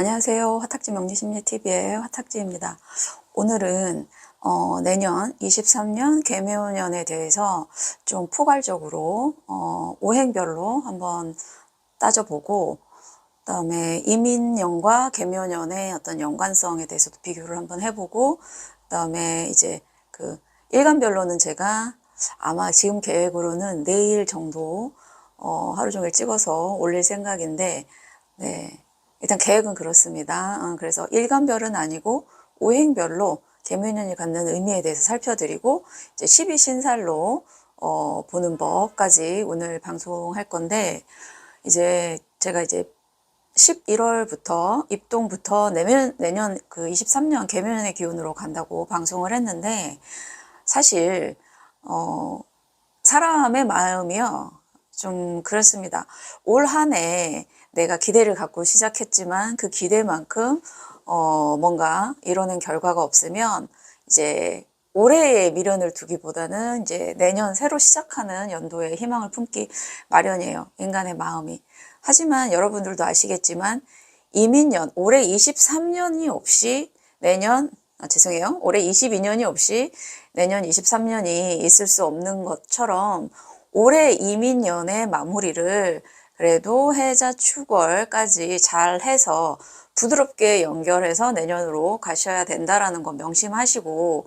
안녕하세요. 화탁지 명리심리TV의 화탁지입니다. 오늘은 내년 23년 개묘년에 대해서 좀 포괄적으로 오행별로 한번 따져보고, 그다음에 이민년과 개묘년의 어떤 연관성에 대해서도 비교를 한번 해보고, 그다음에 이제 그 일간별로는 제가 아마 지금 계획으로는 내일 정도 하루 종일 찍어서 올릴 생각인데, 네. 일단 계획은 그렇습니다. 그래서 일간별은 아니고 오행별로 개묘년이 갖는 의미에 대해서 살펴드리고, 이제 12신살로 보는 법까지 오늘 방송할 건데, 이제 제가 이제 11월부터 입동부터 내년 그 23년 개묘년의 기운으로 간다고 방송을 했는데, 사실 사람의 마음이요, 좀 그렇습니다. 올 한 해 내가 기대를 갖고 시작했지만 그 기대만큼 뭔가 이뤄낸 결과가 없으면 이제 올해의 미련을 두기보다는 이제 내년 새로 시작하는 연도에 희망을 품기 마련이에요. 인간의 마음이. 하지만 여러분들도 아시겠지만 이민년, 올해 23년이 없이 내년, 죄송해요. 올해 22년이 없이 내년 23년이 있을 수 없는 것처럼 올해 이민년의 마무리를 그래도 해자 축월까지 잘 해서 부드럽게 연결해서 내년으로 가셔야 된다라는 거 명심하시고,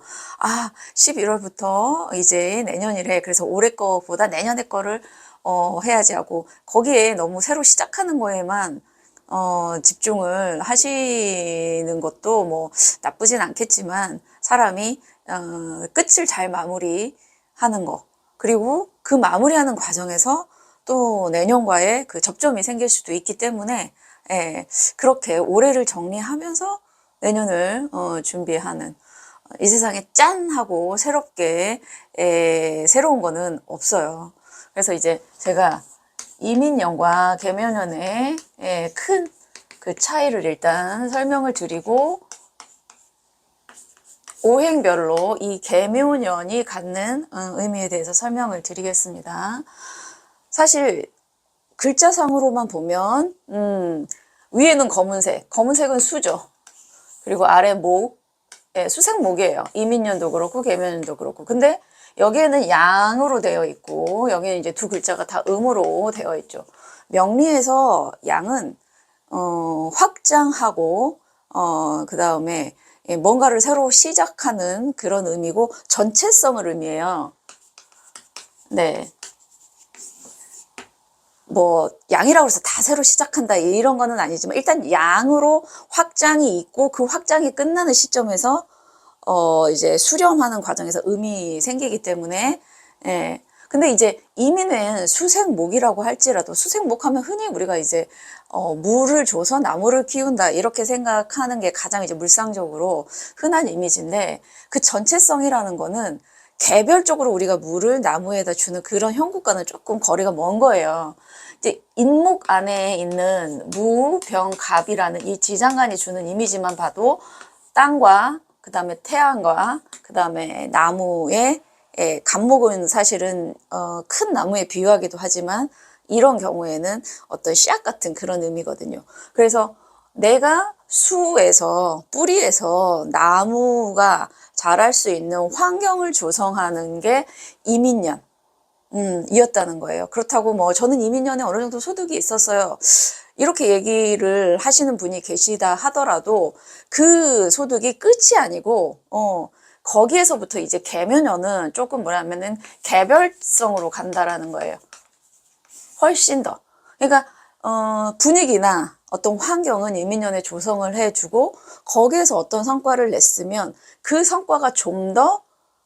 11월부터 이제 내년이래. 그래서 올해 거보다 내년의 거를 해야지 하고, 거기에 너무 새로 시작하는 거에만 집중을 하시는 것도 뭐 나쁘진 않겠지만, 사람이 끝을 잘 마무리하는 거, 그리고 그 마무리하는 과정에서 또 내년과의 그 접점이 생길 수도 있기 때문에, 그렇게 올해를 정리하면서 내년을 준비하는, 이 세상에 짠 하고 새롭게 새로운 거는 없어요. 그래서 이제 제가 이민년과 개묘년의 큰 그 차이를 일단 설명을 드리고, 오행별로 이 개묘년이 갖는 의미에 대해서 설명을 드리겠습니다. 사실 글자상으로만 보면 위에는 검은색은 수죠. 그리고 아래 목, 수색목이에요. 이민년도 그렇고 개묘년도 그렇고. 근데 여기에는 양으로 되어 있고, 여기는 이제 두 글자가 다 음으로 되어 있죠. 명리에서 양은 확장하고 그 다음에 뭔가를 새로 시작하는 그런 의미고, 전체성을 의미해요. 네. 뭐 양이라고 해서 다 새로 시작한다 이런 거는 아니지만, 일단 양으로 확장이 있고 그 확장이 끝나는 시점에서 이제 수렴하는 과정에서 음이 생기기 때문에, 근데 이제 이민은 수색목이라고 할지라도, 수색목 하면 흔히 우리가 이제 물을 줘서 나무를 키운다 이렇게 생각하는 게 가장 이제 물상적으로 흔한 이미지인데, 그 전체성이라는 거는 개별적으로 우리가 물을 나무에다 주는 그런 형국과는 조금 거리가 먼 거예요. 이제 인목 안에 있는 무, 병, 갑이라는 이 지장간이 주는 이미지만 봐도 땅과 그 다음에 태양과 그 다음에 나무의 갑목은 사실은 큰 나무에 비유하기도 하지만, 이런 경우에는 어떤 씨앗 같은 그런 의미거든요. 그래서 내가 수에서, 뿌리에서 나무가 자랄 수 있는 환경을 조성하는 게 이민년 이었다는 거예요. 그렇다고 뭐 저는 이민년에 어느 정도 소득이 있었어요, 이렇게 얘기를 하시는 분이 계시다 하더라도 그 소득이 끝이 아니고, 거기에서부터 이제 개묘년은 조금 뭐냐면은 개별성으로 간다라는 거예요. 훨씬 더. 그러니까 분위기나 어떤 환경은 이민년에 조성을 해주고, 거기에서 어떤 성과를 냈으면 그 성과가 좀 더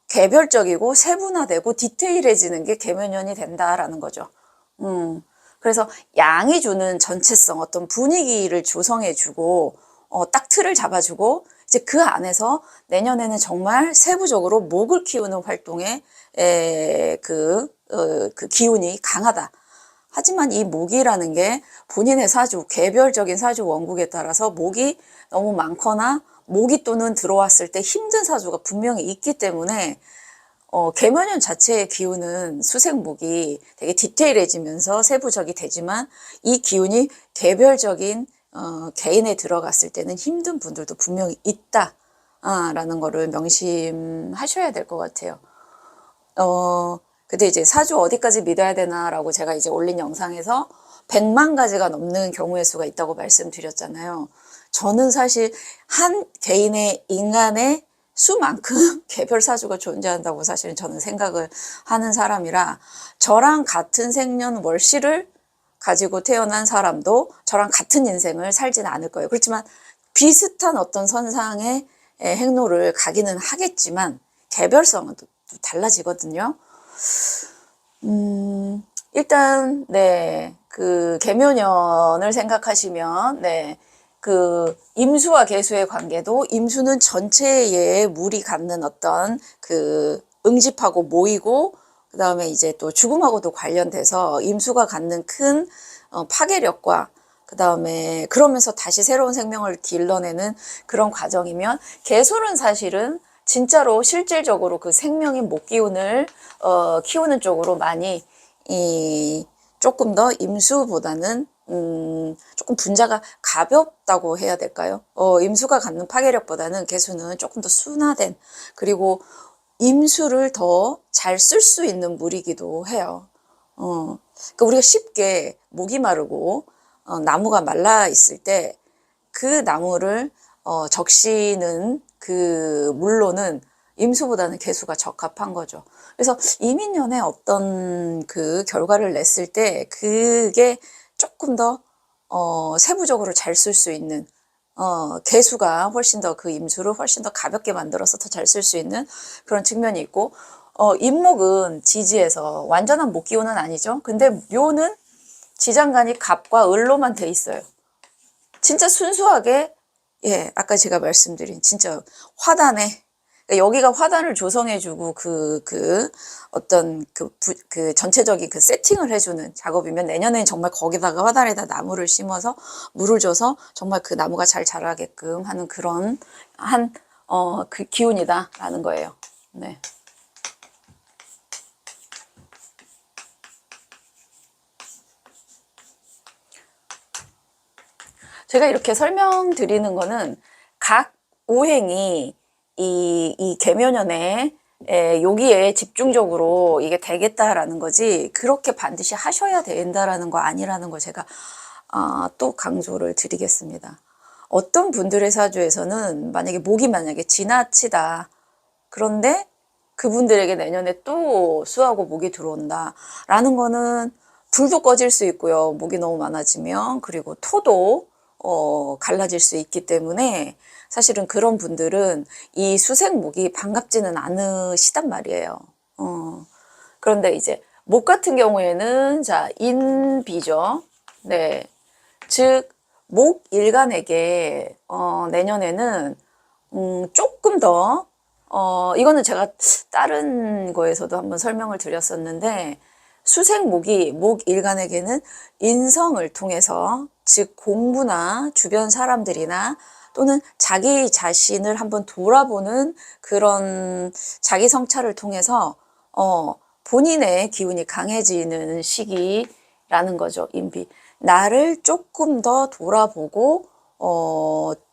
개별적이고 세분화되고 디테일해지는 게 개묘년이 된다라는 거죠. 그래서 양이 주는 전체성, 어떤 분위기를 조성해주고 딱 틀을 잡아주고, 이제 그 안에서 내년에는 정말 세부적으로 목을 키우는 활동에 그 기운이 강하다. 하지만 이 목이라는 게 본인의 사주, 개별적인 사주 원국에 따라서 목이 너무 많거나 목이 또는 들어왔을 때 힘든 사주가 분명히 있기 때문에, 개묘년 자체의 기운은 수색목이 되게 디테일해지면서 세부적이 되지만, 이 기운이 개별적인 개인에 들어갔을 때는 힘든 분들도 분명히 있다. 라는 거를 명심하셔야 될 것 같아요. 근데 이제 사주 어디까지 믿어야 되나라고 제가 이제 올린 영상에서 100만 가지가 넘는 경우의 수가 있다고 말씀드렸잖아요. 저는 사실 한 개인의 인간의 수만큼 개별 사주가 존재한다고 사실은 저는 생각을 하는 사람이라, 저랑 같은 생년 월시를 가지고 태어난 사람도 저랑 같은 인생을 살지는 않을 거예요. 그렇지만 비슷한 어떤 선상의 행로를 가기는 하겠지만 개별성은 또 달라지거든요. 일단 그 계묘년을 생각하시면 그 임수와 계수의 관계도, 임수는 전체의 물이 갖는 어떤 그 응집하고 모이고, 그 다음에 이제 또 죽음하고도 관련돼서 임수가 갖는 큰 파괴력과, 그 다음에 그러면서 다시 새로운 생명을 길러내는 그런 과정이면, 계수는 사실은 진짜로 실질적으로 그 생명인 목기운을 키우는 쪽으로 많이 조금 더 임수보다는 조금 분자가 가볍다고 해야 될까요? 임수가 갖는 파괴력보다는 계수는 조금 더 순화된, 그리고 임수를 더 잘 쓸 수 있는 물이기도 해요. 그러니까 우리가 쉽게 목이 마르고 나무가 말라 있을 때 그 나무를 적시는 그 물로는 임수보다는 계수가 적합한 거죠. 그래서 이민년에 어떤 그 결과를 냈을 때 그게 조금 더 세부적으로 잘 쓸 수 있는, 계수가 훨씬 더 그 임수를 훨씬 더 가볍게 만들어서 더 잘 쓸 수 있는 그런 측면이 있고, 임목은 지지에서 완전한 목기운은 아니죠. 근데 묘는 지장간이 갑과 을로만 돼 있어요. 진짜 순수하게, 아까 제가 말씀드린 진짜 화단에, 그러니까 여기가 화단을 조성해주고 어떤 그 전체적인 그 세팅을 해주는 작업이면, 내년에는 정말 거기다가 화단에다 나무를 심어서 물을 줘서 정말 그 나무가 잘 자라게끔 하는 그런 그 기운이다라는 거예요. 네. 제가 이렇게 설명드리는 거는 각 오행이 이 계묘년에 여기에 집중적으로 이게 되겠다라는 거지, 그렇게 반드시 하셔야 된다라는 거 아니라는 거 제가 또 강조를 드리겠습니다. 어떤 분들의 사주에서는 만약에 지나치다, 그런데 그분들에게 내년에 또 수하고 목이 들어온다 라는 거는, 불도 꺼질 수 있고요, 목이 너무 많아지면. 그리고 토도 갈라질 수 있기 때문에 사실은 그런 분들은 이 수생목이 반갑지는 않으시단 말이에요. 그런데 이제 목 같은 경우에는 자, 인비죠. 네. 즉, 목 일간에게 내년에는 조금 더 이거는 제가 다른 거에서도 한번 설명을 드렸었는데, 수생목이 목 일간에게는 인성을 통해서, 즉 공부나 주변 사람들이나 또는 자기 자신을 한번 돌아보는 그런 자기 성찰을 통해서 본인의 기운이 강해지는 시기라는 거죠. 인비. 나를 조금 더 돌아보고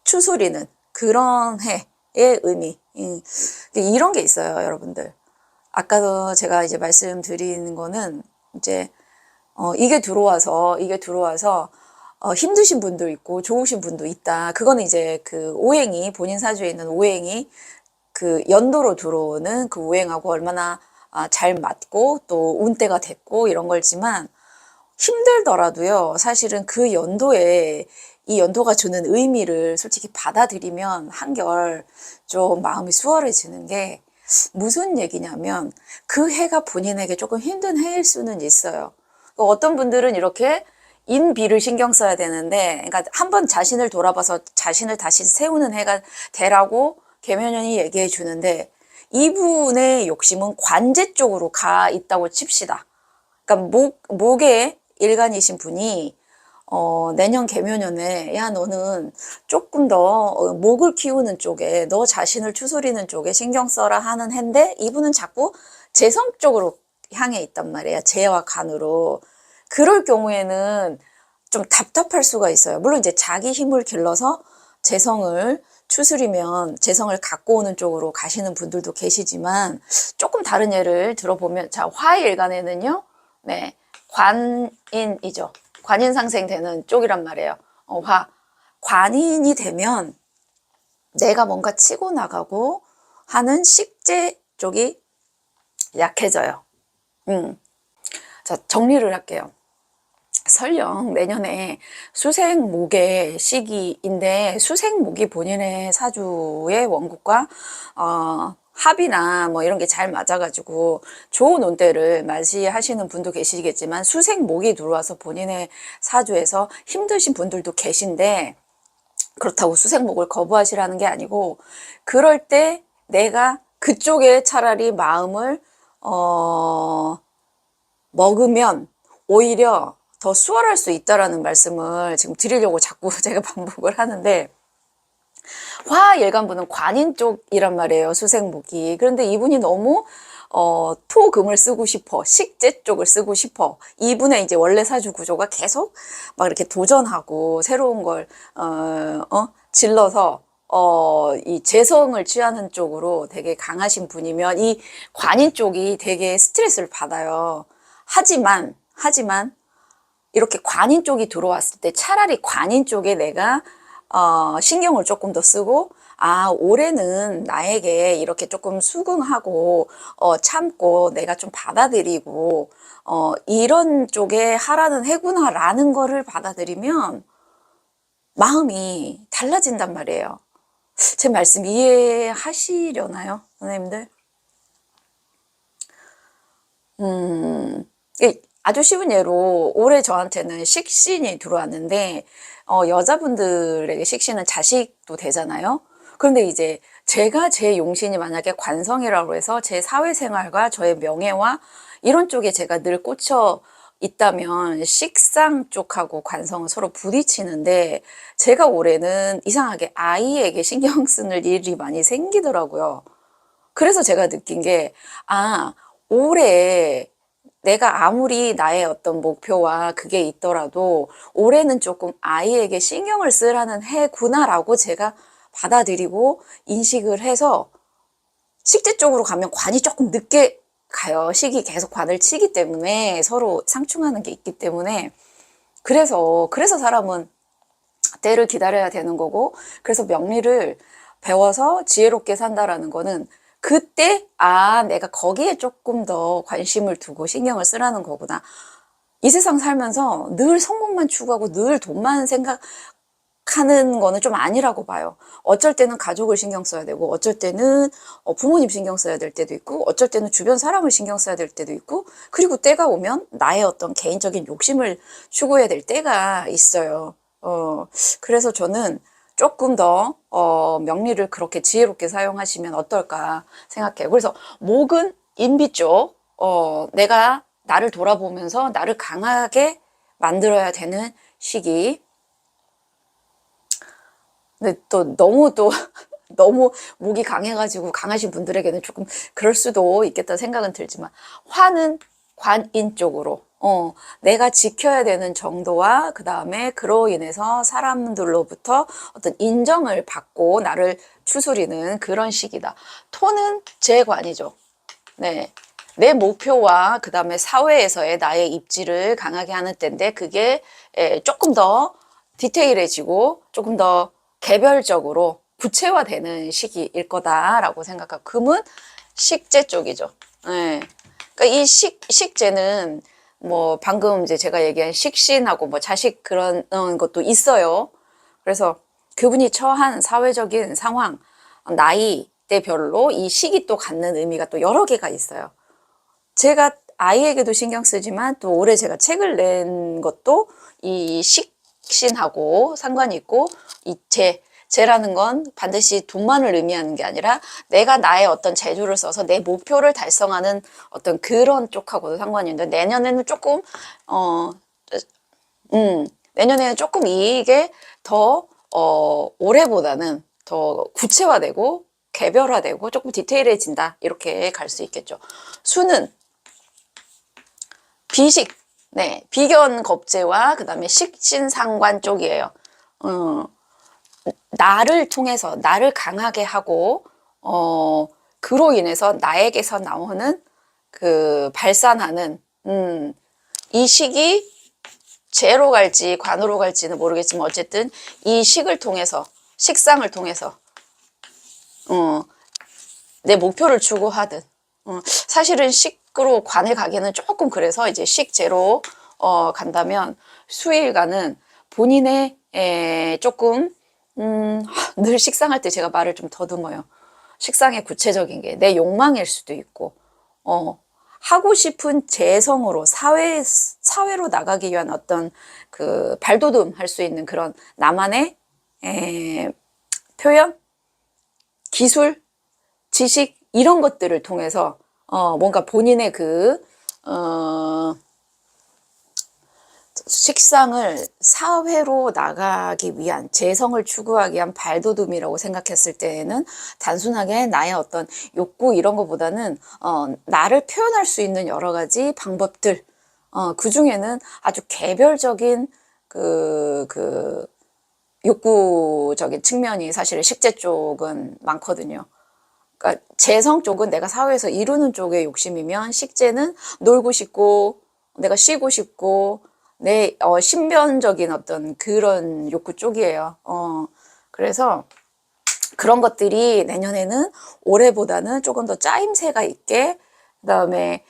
추스리는 그런 해의 의미. 이런 게 있어요, 여러분들. 아까도 제가 이제 말씀드린 거는 이제 이게 들어와서 힘드신 분도 있고 좋으신 분도 있다. 그거는 이제 그 오행이, 본인 사주에 있는 오행이 그 연도로 들어오는 그 오행하고 얼마나 잘 맞고 또 운때가 됐고 이런 걸지만, 힘들더라도요, 사실은 그 연도에 이 연도가 주는 의미를 솔직히 받아들이면 한결 좀 마음이 수월해지는 게, 무슨 얘기냐면 그 해가 본인에게 조금 힘든 해일 수는 있어요. 어떤 분들은 이렇게 인비를 신경 써야 되는데, 그러니까 한번 자신을 돌아봐서 자신을 다시 세우는 해가 되라고 계묘년이 얘기해 주는데, 이분의 욕심은 관제 쪽으로 가 있다고 칩시다. 그러니까 목의 일간이신 분이 내년 계묘년에, 야, 너는 조금 더 목을 키우는 쪽에, 너 자신을 추스리는 쪽에 신경 써라 하는 해인데, 이분은 자꾸 재성 쪽으로 향해 있단 말이에요. 재와 간으로. 그럴 경우에는 좀 답답할 수가 있어요. 물론 이제 자기 힘을 길러서 재성을 추스리면 재성을 갖고 오는 쪽으로 가시는 분들도 계시지만, 조금 다른 예를 들어보면, 자, 화일간에는요, 네, 관인이죠. 관인상생 되는 쪽이란 말이에요. 관인이 되면 내가 뭔가 치고 나가고 하는 식재 쪽이 약해져요. 자, 정리를 할게요. 설령 내년에 수생목의 시기인데, 수생목이 본인의 사주의 원국과 합이나 뭐 이런 게 잘 맞아가지고 좋은 운대를 맞이하시는 분도 계시겠지만, 수생목이 들어와서 본인의 사주에서 힘드신 분들도 계신데, 그렇다고 수생목을 거부하시라는 게 아니고, 그럴 때 내가 그쪽에 차라리 마음을 먹으면 오히려 더 수월할 수 있다라는 말씀을 지금 드리려고 자꾸 제가 반복을 하는데, 화일간부는 관인 쪽이란 말이에요, 수생목이. 그런데 이분이 너무 토금을 쓰고 싶어, 식재 쪽을 쓰고 싶어. 이분의 이제 원래 사주 구조가 계속 막 이렇게 도전하고 새로운 걸 질러서 이 재성을 취하는 쪽으로 되게 강하신 분이면 이 관인 쪽이 되게 스트레스를 받아요. 하지만 이렇게 관인 쪽이 들어왔을 때 차라리 관인 쪽에 내가 신경을 조금 더 쓰고, 올해는 나에게 이렇게 조금 수긍하고 참고 내가 좀 받아들이고 이런 쪽에 하라는 해구나라는 거를 받아들이면 마음이 달라진단 말이에요. 제 말씀 이해하시려나요, 선생님들? 아주 쉬운 예로 올해 저한테는 식신이 들어왔는데, 여자분들에게 식신은 자식도 되잖아요. 그런데 이제 제가 제 용신이 만약에 관성이라고 해서 제 사회생활과 저의 명예와 이런 쪽에 제가 늘 꽂혀 있다면 식상 쪽하고 관성은 서로 부딪히는데, 제가 올해는 이상하게 아이에게 신경 쓰는 일이 많이 생기더라고요. 그래서 제가 느낀 게, 올해 내가 아무리 나의 어떤 목표와 그게 있더라도 올해는 조금 아이에게 신경을 쓰라는 해구나라고 제가 받아들이고 인식을 해서, 식재 쪽으로 가면 관이 조금 늦게 가요. 식이 계속 관을 치기 때문에, 서로 상충하는 게 있기 때문에. 그래서 사람은 때를 기다려야 되는 거고, 그래서 명리를 배워서 지혜롭게 산다라는 거는 그때 내가 거기에 조금 더 관심을 두고 신경을 쓰라는 거구나. 이 세상 살면서 늘 성공만 추구하고 늘 돈만 생각하는 거는 좀 아니라고 봐요. 어쩔 때는 가족을 신경 써야 되고, 어쩔 때는 부모님 신경 써야 될 때도 있고, 어쩔 때는 주변 사람을 신경 써야 될 때도 있고, 그리고 때가 오면 나의 어떤 개인적인 욕심을 추구해야 될 때가 있어요. 그래서 저는 조금 더 명리를 그렇게 지혜롭게 사용하시면 어떨까 생각해요. 그래서 목은 인비 쪽, 내가 나를 돌아보면서 나를 강하게 만들어야 되는 시기. 근데 또 너무 목이 강해가지고 강하신 분들에게는 조금 그럴 수도 있겠다 생각은 들지만, 화는 관인 쪽으로 내가 지켜야 되는 정도와 그 다음에 그로 인해서 사람들로부터 어떤 인정을 받고 나를 추스리는 그런 시기다. 토는 재관이죠. 네. 내 목표와 그 다음에 사회에서의 나의 입지를 강하게 하는 때인데, 그게 조금 더 디테일해지고 조금 더 개별적으로 구체화되는 시기일 거다라고 생각하고, 금은 식재 쪽이죠. 네. 그러니까 이 식재는 뭐 방금 이제 제가 얘기한 식신하고 뭐 자식 그런 것도 있어요. 그래서 그분이 처한 사회적인 상황, 나이대별로 이 식이 또 갖는 의미가 또 여러 개가 있어요. 제가 아이에게도 신경 쓰지만, 또 올해 제가 책을 낸 것도 이 식신하고 상관이 있고, 이 재라는 건 반드시 돈만을 의미하는 게 아니라 내가 나의 어떤 재주를 써서 내 목표를 달성하는 어떤 그런 쪽하고도 상관이 있는데, 내년에는 조금 내년에는 조금 이게 더 올해보다는 더 구체화되고 개별화되고 조금 디테일해진다, 이렇게 갈 수 있겠죠. 수는 비식, 네, 비견 겁재와 그 다음에 식신상관 쪽이에요. 나를 통해서 나를 강하게 하고 그로 인해서 나에게서 나오는 그 발산하는 이 식이 재로 갈지 관으로 갈지는 모르겠지만 어쨌든 이 식을 통해서 식상을 통해서 내 목표를 추구하든 사실은 식으로 관에 가기는 조금 그래서 이제 식재로 간다면 수일간은 본인의 조금 늘 식상할 때 제가 말을 좀 더듬어요. 식상의 구체적인 게 내 욕망일 수도 있고 하고 싶은 재성으로 사회로 나가기 위한 어떤 그 발돋움 할 수 있는 그런 나만의 표현, 기술, 지식 이런 것들을 통해서 뭔가 본인의 식상을 사회로 나가기 위한 재성을 추구하기 위한 발돋움이라고 생각했을 때에는 단순하게 나의 어떤 욕구 이런 것보다는 나를 표현할 수 있는 여러 가지 방법들 그 중에는 아주 개별적인 욕구적인 측면이 사실 식재 쪽은 많거든요. 그러니까 재성 쪽은 내가 사회에서 이루는 쪽의 욕심이면 식재는 놀고 싶고 내가 쉬고 싶고 내 신변적인 어떤 그런 욕구 쪽이에요. 그래서 그런 것들이 내년에는 올해보다는 조금 더 짜임새가 있게 그다음에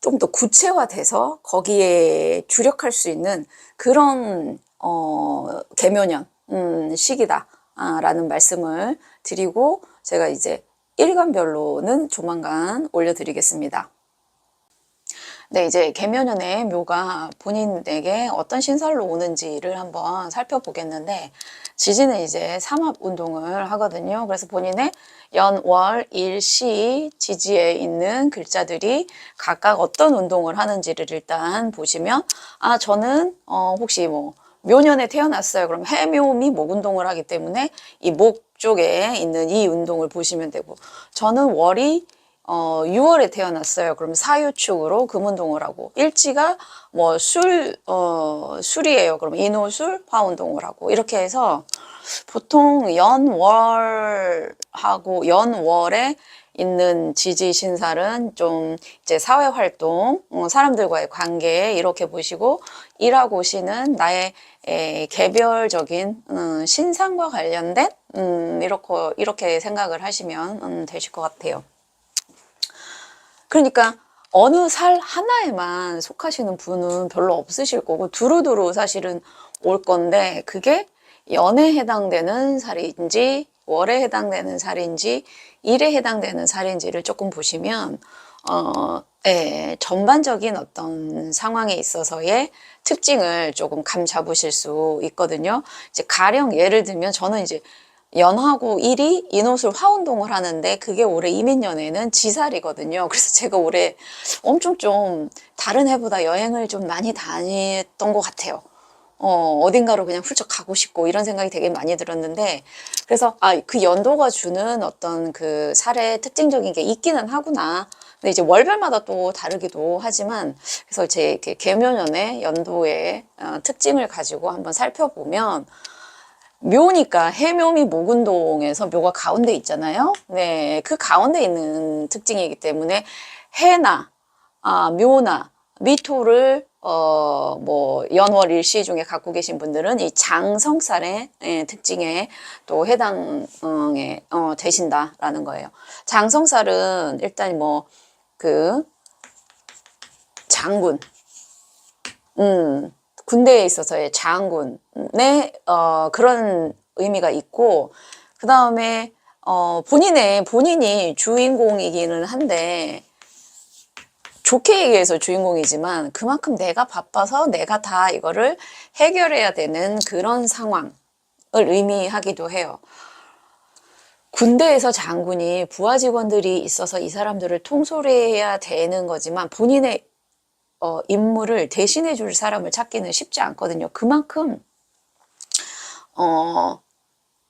좀 더 구체화돼서 거기에 주력할 수 있는 그런 개묘년 시기다 라는 말씀을 드리고 제가 이제 일간별로는 조만간 올려드리겠습니다. 네, 이제 개묘년에 묘가 본인에게 어떤 신살로 오는지를 한번 살펴보겠는데 지지는 이제 삼합 운동을 하거든요. 그래서 본인의 연, 월, 일, 시 지지에 있는 글자들이 각각 어떤 운동을 하는지를 일단 보시면 저는 혹시 뭐 묘년에 태어났어요. 그럼 해묘미 목 운동을 하기 때문에 이 목 쪽에 있는 이 운동을 보시면 되고 저는 월이 6월에 태어났어요. 그럼 사유축으로 금운동을 하고 일지가 뭐 술이에요. 그럼 인호술 화운동을 하고 이렇게 해서 보통 연월하고 연월에 있는 지지신살은 좀 이제 사회활동, 사람들과의 관계 이렇게 보시고 일하고 시는 나의 개별적인 신상과 관련된 이렇게 생각을 하시면 되실 것 같아요. 그러니까 어느 살 하나에만 속하시는 분은 별로 없으실 거고 두루두루 사실은 올 건데 그게 연에 해당되는 살인지 월에 해당되는 살인지 일에 해당되는 살인지를 조금 보시면 전반적인 어떤 상황에 있어서의 특징을 조금 감 잡으실 수 있거든요. 이제 가령 예를 들면 저는 이제 연하고 일이 인호술 화운동을 하는데 그게 올해 이민년에는 지살이거든요. 그래서 제가 올해 엄청 좀 다른 해보다 여행을 좀 많이 다녔던 것 같아요. 어딘가로 그냥 훌쩍 가고 싶고 이런 생각이 되게 많이 들었는데 그래서 그 연도가 주는 어떤 그 살의 특징적인 게 있기는 하구나. 근데 이제 월별마다 또 다르기도 하지만 그래서 제 개묘년의 연도의 특징을 가지고 한번 살펴보면 묘니까 해묘미 목운동에서 묘가 가운데 있잖아요. 네, 그 가운데 있는 특징이기 때문에 해나 묘나 미토를 뭐 연월일시 중에 갖고 계신 분들은 이 장성살의 특징에 또 해당에 되신다라는 거예요. 장성살은 일단 뭐 장군 군대에 있어서의 장군의 그런 의미가 있고 그 다음에 본인이 주인공이기는 한데 좋게 얘기해서 주인공이지만 그만큼 내가 바빠서 내가 다 이거를 해결해야 되는 그런 상황을 의미하기도 해요. 군대에서 장군이 부하 직원들이 있어서 이 사람들을 통솔해야 되는 거지만 본인의 임무를 대신해 줄 사람을 찾기는 쉽지 않거든요. 그만큼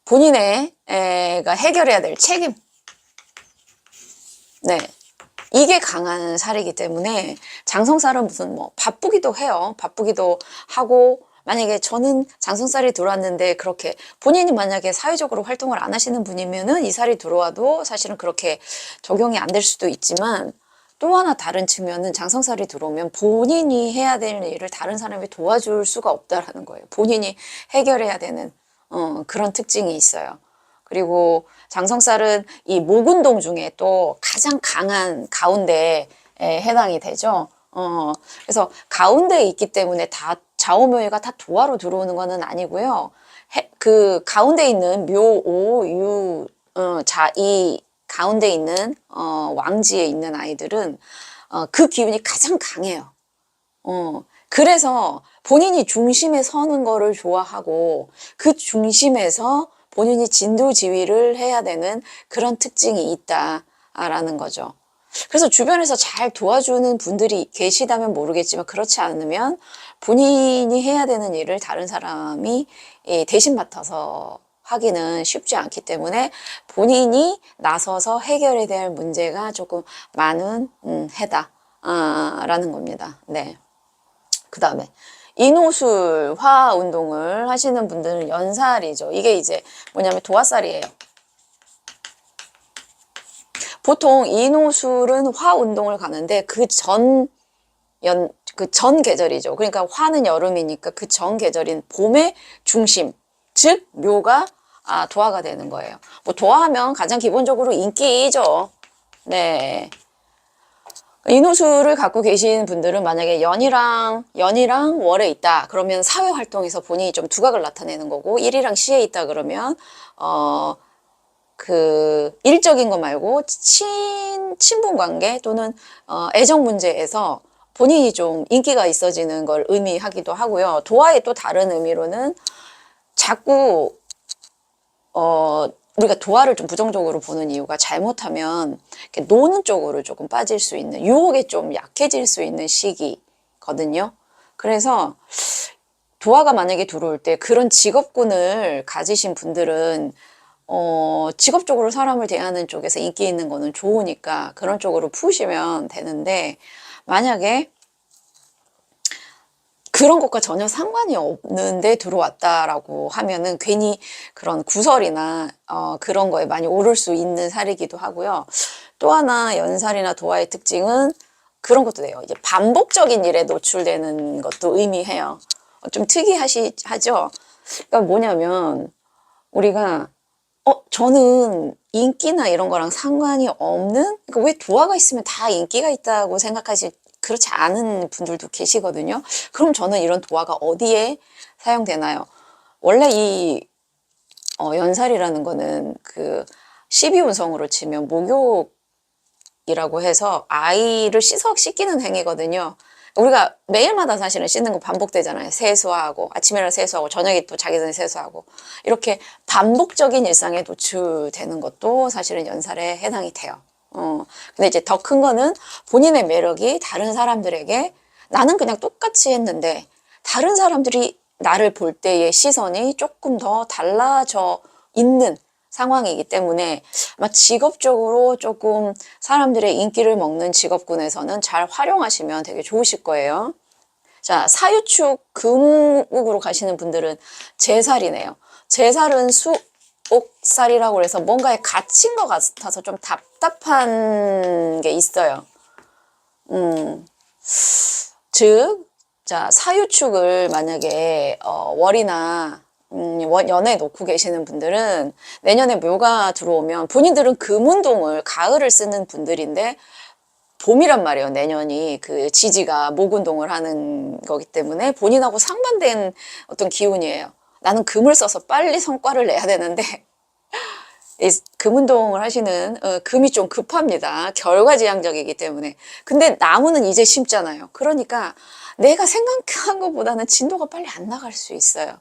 본인의 해결해야 될 책임, 네, 이게 강한 살이기 때문에 장성살은 무슨 뭐 바쁘기도 해요. 바쁘기도 하고 만약에 저는 장성살이 들어왔는데 그렇게 본인이 만약에 사회적으로 활동을 안 하시는 분이면은 이 살이 들어와도 사실은 그렇게 적용이 안 될 수도 있지만 또 하나 다른 측면은 장성살이 들어오면 본인이 해야 될 일을 다른 사람이 도와줄 수가 없다라는 거예요. 본인이 해결해야 되는 그런 특징이 있어요. 그리고 장성살은 이 목운동 중에 또 가장 강한 가운데에 해당이 되죠. 그래서 가운데에 있기 때문에 다 좌우묘가 다 도화로 들어오는 거는 아니고요. 그 가운데 있는 묘, 오, 유, 자, 이 가운데 있는 왕지에 있는 아이들은 그 기운이 가장 강해요. 그래서 본인이 중심에 서는 거를 좋아하고 그 중심에서 본인이 진두지휘를 해야 되는 그런 특징이 있다라는 거죠. 그래서 주변에서 잘 도와주는 분들이 계시다면 모르겠지만 그렇지 않으면 본인이 해야 되는 일을 다른 사람이 대신 맡아서 하기는 쉽지 않기 때문에 본인이 나서서 해결해야 될 문제가 조금 많은 해다라는 겁니다. 네. 그 다음에 인호술 화 운동을 하시는 분들은 연살이죠. 이게 이제 뭐냐면 도화살이에요. 보통 인호술은 화 운동을 가는데 그 전 계절이죠. 그러니까 화는 여름이니까 그 전 계절인 봄의 중심, 즉 묘가 도화가 되는 거예요. 뭐 도화하면 가장 기본적으로 인기죠. 네. 인호술을 갖고 계신 분들은 만약에 연이랑 월에 있다 그러면 사회 활동에서 본인이 좀 두각을 나타내는 거고, 일이랑 시에 있다 그러면 그 일적인 거 말고 친분 관계 또는 애정 문제에서 본인이 좀 인기가 있어지는 걸 의미하기도 하고요. 도화의 또 다른 의미로는 자꾸 우리가 도화를 좀 부정적으로 보는 이유가 잘못하면 이렇게 노는 쪽으로 조금 빠질 수 있는, 유혹에 좀 약해질 수 있는 시기거든요. 그래서 도화가 만약에 들어올 때 그런 직업군을 가지신 분들은 직업적으로 사람을 대하는 쪽에서 인기 있는 거는 좋으니까 그런 쪽으로 푸시면 되는데, 만약에 그런 것과 전혀 상관이 없는데 들어왔다라고 하면은 괜히 그런 구설이나 그런 거에 많이 오를 수 있는 살이기도 하고요. 또 하나 연살이나 도화의 특징은 그런 것도 돼요. 이제 반복적인 일에 노출되는 것도 의미해요. 좀 특이하죠? 그러니까 뭐냐면 우리가 저는 인기나 이런 거랑 상관이 없는, 그러니까 왜 도화가 있으면 다 인기가 있다고 생각하시, 그렇지 않은 분들도 계시거든요. 그럼 저는 이런 도화가 어디에 사용되나요? 원래 이 연살이라는 거는 그 12운성으로 치면 목욕이라고 해서 아이를 씻기는 행위거든요. 우리가 매일마다 사실은 씻는 거 반복되잖아요. 세수하고 아침에라 세수하고 저녁에 또 자기 전에 세수하고 이렇게 반복적인 일상에 노출되는 것도 사실은 연살에 해당이 돼요. 근데 이제 더 큰 거는 본인의 매력이 다른 사람들에게, 나는 그냥 똑같이 했는데 다른 사람들이 나를 볼 때의 시선이 조금 더 달라져 있는 상황이기 때문에 아마 직업적으로 조금 사람들의 인기를 먹는 직업군에서는 잘 활용하시면 되게 좋으실 거예요. 자, 사유축 금욱으로 가시는 분들은 제살이네요. 제살은 옥살이라고 해서 뭔가에 갇힌 것 같아서 좀 답답한 게 있어요. 즉, 자, 사유축을 만약에 월이나 연에 놓고 계시는 분들은 내년에 묘가 들어오면, 본인들은 금운동을 가을을 쓰는 분들인데 봄이란 말이에요. 내년이 그 지지가 목운동을 하는 거기 때문에 본인하고 상반된 어떤 기운이에요. 나는 금을 써서 빨리 성과를 내야 되는데 금운동을 하시는 금이 좀 급합니다. 결과지향적이기 때문에. 근데 나무는 이제 심잖아요. 그러니까 내가 생각한 것보다는 진도가 빨리 안 나갈 수 있어요.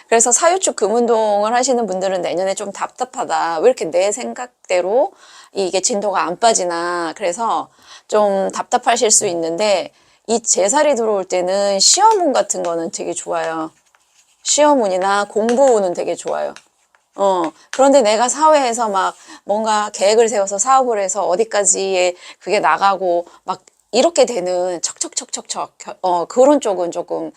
그래서 사유축 금운동을 하시는 분들은 내년에 좀 답답하다. 왜 이렇게 내 생각대로 이게 진도가 안 빠지나. 그래서 좀 답답하실 수 있는데, 이 제살이 들어올 때는 시험운 같은 거는 되게 좋아요. 시험운이나 공부운은 되게 좋아요. 그런데 내가 사회에서 막 뭔가 계획을 세워서 사업을 해서 어디까지에 그게 나가고 막 이렇게 되는 척척척척척, 그런 쪽은 조금,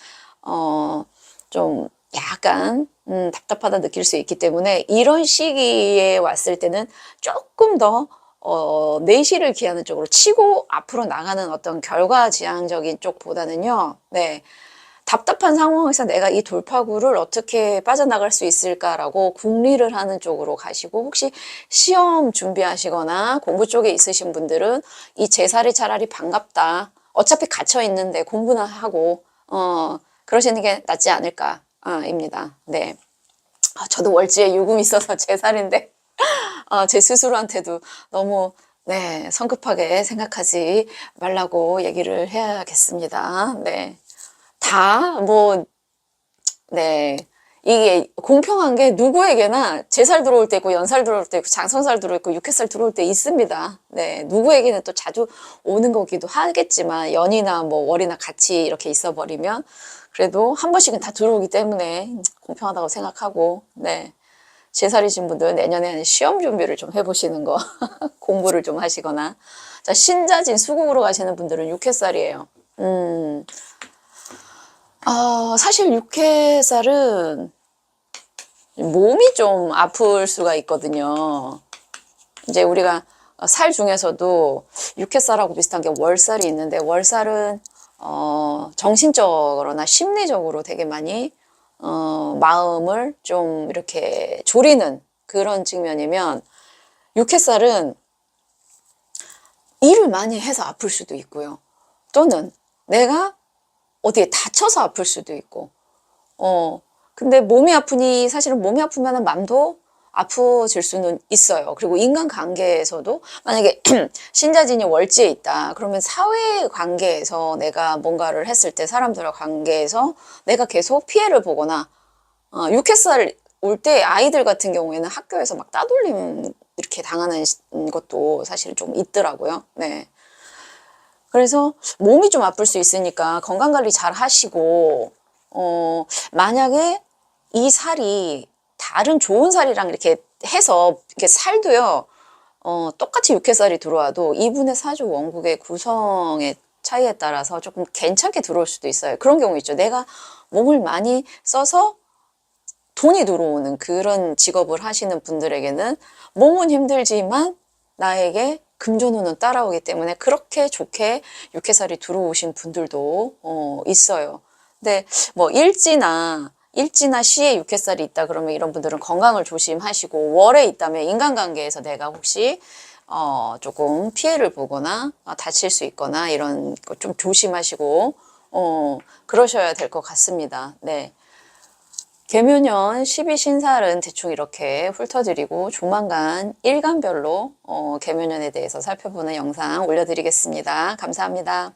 좀 약간, 답답하다 느낄 수 있기 때문에 이런 시기에 왔을 때는 조금 더, 내실을 기하는 쪽으로 치고 앞으로 나가는 어떤 결과지향적인 쪽보다는요, 네. 답답한 상황에서 내가 이 돌파구를 어떻게 빠져나갈 수 있을까라고 궁리를 하는 쪽으로 가시고, 혹시 시험 준비하시거나 공부 쪽에 있으신 분들은 이 제살이 차라리 반갑다. 어차피 갇혀 있는데 공부나 하고, 그러시는 게 낫지 않을까, 입니다. 네. 저도 월지에 유금이 있어서 제살인데, 제 스스로한테도 너무, 네, 성급하게 생각하지 말라고 얘기를 해야겠습니다. 네. 다, 뭐, 네. 이게 공평한 게 누구에게나 제살 들어올 때 있고, 연살 들어올 때 있고, 장선살 들어올 때 있고, 육회살 들어올 때 있습니다. 네. 누구에게는 또 자주 오는 거기도 하겠지만, 연이나 뭐 월이나 같이 이렇게 있어 버리면, 그래도 한 번씩은 다 들어오기 때문에 공평하다고 생각하고, 네. 제살이신 분들 내년에 시험 준비를 좀 해보시는 거, 공부를 좀 하시거나. 자, 신자진 수국으로 가시는 분들은 육회살이에요. 사실 육회살은 몸이 좀 아플 수가 있거든요. 이제 우리가 살 중에서도 육회살하고 비슷한 게 월살이 있는데, 월살은 정신적으로나 심리적으로 되게 많이 마음을 좀 이렇게 졸이는 그런 측면이면, 육회살은 일을 많이 해서 아플 수도 있고요. 또는 내가 어디에 다쳐서 아플 수도 있고, 근데 몸이 아프니, 사실은 몸이 아프면 마음도 아프질 수는 있어요. 그리고 인간관계에서도 만약에 신자진이 월지에 있다. 그러면 사회관계에서 내가 뭔가를 했을 때 사람들과 관계에서 내가 계속 피해를 보거나, 육회살 올 때 아이들 같은 경우에는 학교에서 막 따돌림 이렇게 당하는 것도 사실은 좀 있더라고요. 네. 그래서 몸이 좀 아플 수 있으니까 건강관리 잘 하시고, 만약에 이 살이 다른 좋은 살이랑 이렇게 해서, 이렇게 살도요, 똑같이 육회살이 들어와도 이분의 사주 원국의 구성의 차이에 따라서 조금 괜찮게 들어올 수도 있어요. 그런 경우 있죠. 내가 몸을 많이 써서 돈이 들어오는 그런 직업을 하시는 분들에게는 몸은 힘들지만 나에게 금전운은 따라오기 때문에 그렇게 좋게 육회살이 들어오신 분들도 있어요. 근데 뭐 일지나 시에 육회살이 있다 그러면 이런 분들은 건강을 조심하시고, 월에 있다면 인간관계에서 내가 혹시 조금 피해를 보거나 다칠 수 있거나 이런 거 좀 조심하시고 그러셔야 될 것 같습니다. 네. 계묘년 12신살은 대충 이렇게 훑어드리고, 조만간 일간별로 계묘년에 대해서 살펴보는 영상 올려드리겠습니다. 감사합니다.